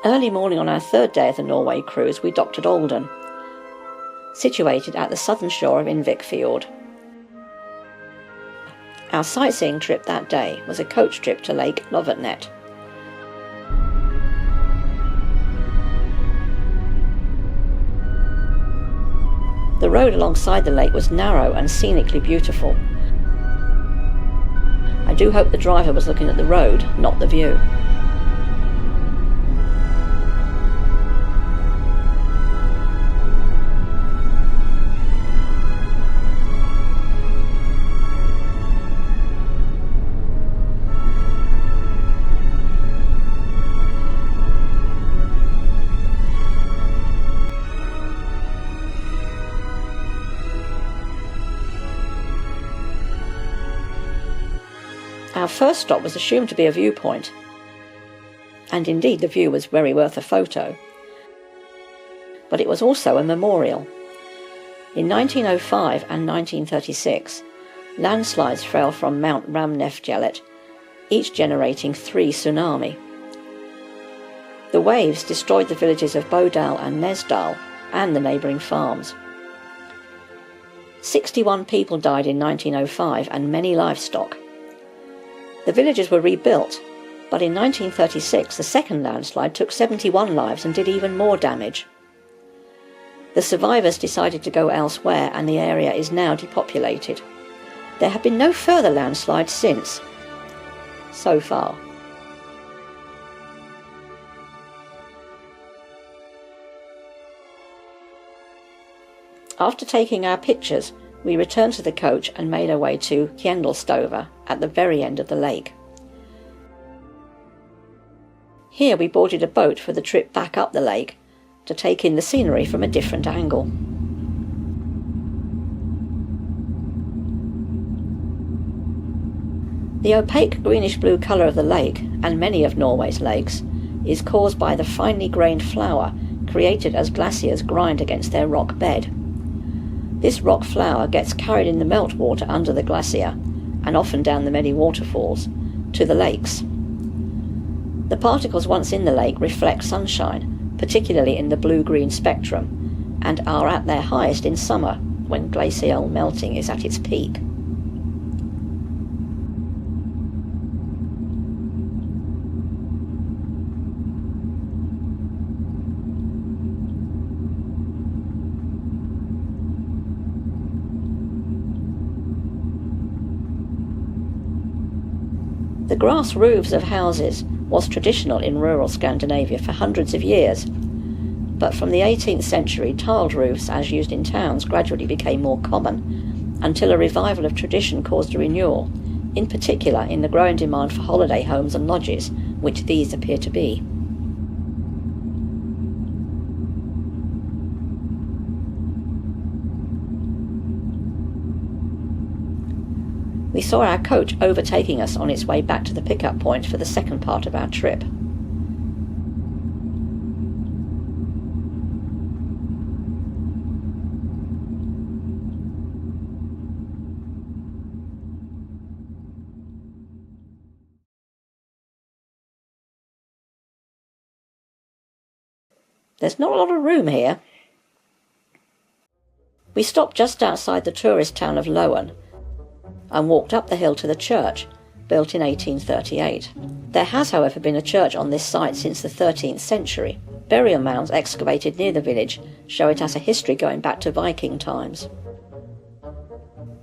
Early morning on our third day of the Norway cruise, we docked at Olden, situated at the southern shore of Innvikfjord. Our sightseeing trip that day was a coach trip to Lake Lovatnet. The road alongside the lake was narrow and scenically beautiful. I do hope the driver was looking at the road, not the view. Our first stop was assumed to be a viewpoint, and indeed the view was very worth a photo. But it was also a memorial. In 1905 and 1936, landslides fell from Mount Ramnefjellet, each generating 3 tsunami. The waves destroyed the villages of Bodal and Nesdal and the neighbouring farms. 61 people died in 1905 and many livestock. The villages were rebuilt, but in 1936 the second landslide took 71 lives and did even more damage. The survivors decided to go elsewhere and the area is now depopulated. There have been no further landslides since, so far. After taking our pictures, we returned to the coach and made our way to Kjendalstova at the very end of the lake. Here we boarded a boat for the trip back up the lake to take in the scenery from a different angle. The opaque greenish-blue colour of the lake, and many of Norway's lakes, is caused by the finely grained flour created as glaciers grind against their rock bed. This rock flour gets carried in the meltwater under the glacier, and often down the many waterfalls, to the lakes. The particles once in the lake reflect sunshine, particularly in the blue-green spectrum, and are at their highest in summer, when glacial melting is at its peak. The grass roofs of houses was traditional in rural Scandinavia for hundreds of years, but from the 18th century tiled roofs as used in towns gradually became more common, until a revival of tradition caused a renewal, in particular in the growing demand for holiday homes and lodges, which these appear to be. We saw our coach overtaking us on its way back to the pickup point for the second part of our trip. There's not a lot of room here. We stopped just outside the tourist town of Loen and walked up the hill to the church, built in 1838. There has, however, been a church on this site since the 13th century. Burial mounds excavated near the village show it has a history going back to Viking times.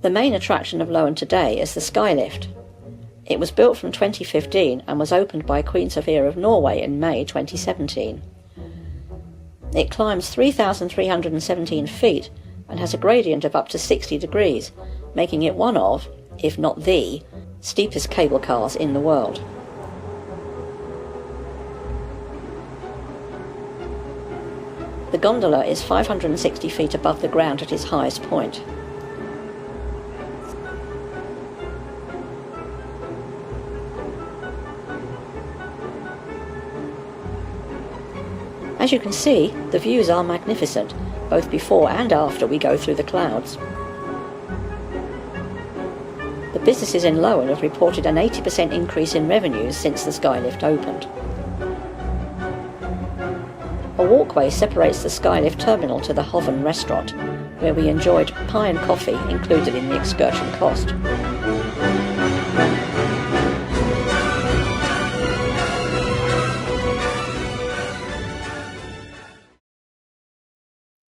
The main attraction of Loen today is the skylift. It was built from 2015 and was opened by Queen Sophia of Norway in May 2017. It climbs 3,317 feet and has a gradient of up to 60 degrees, making it one of, if not the, steepest cable cars in the world. The gondola is 560 feet above the ground at its highest point. As you can see, the views are magnificent, both before and after we go through the clouds. The businesses in Loen have reported an 80% increase in revenues since the skylift opened. A walkway separates the Skylift terminal to the Hoven restaurant, where we enjoyed pie and coffee included in the excursion cost.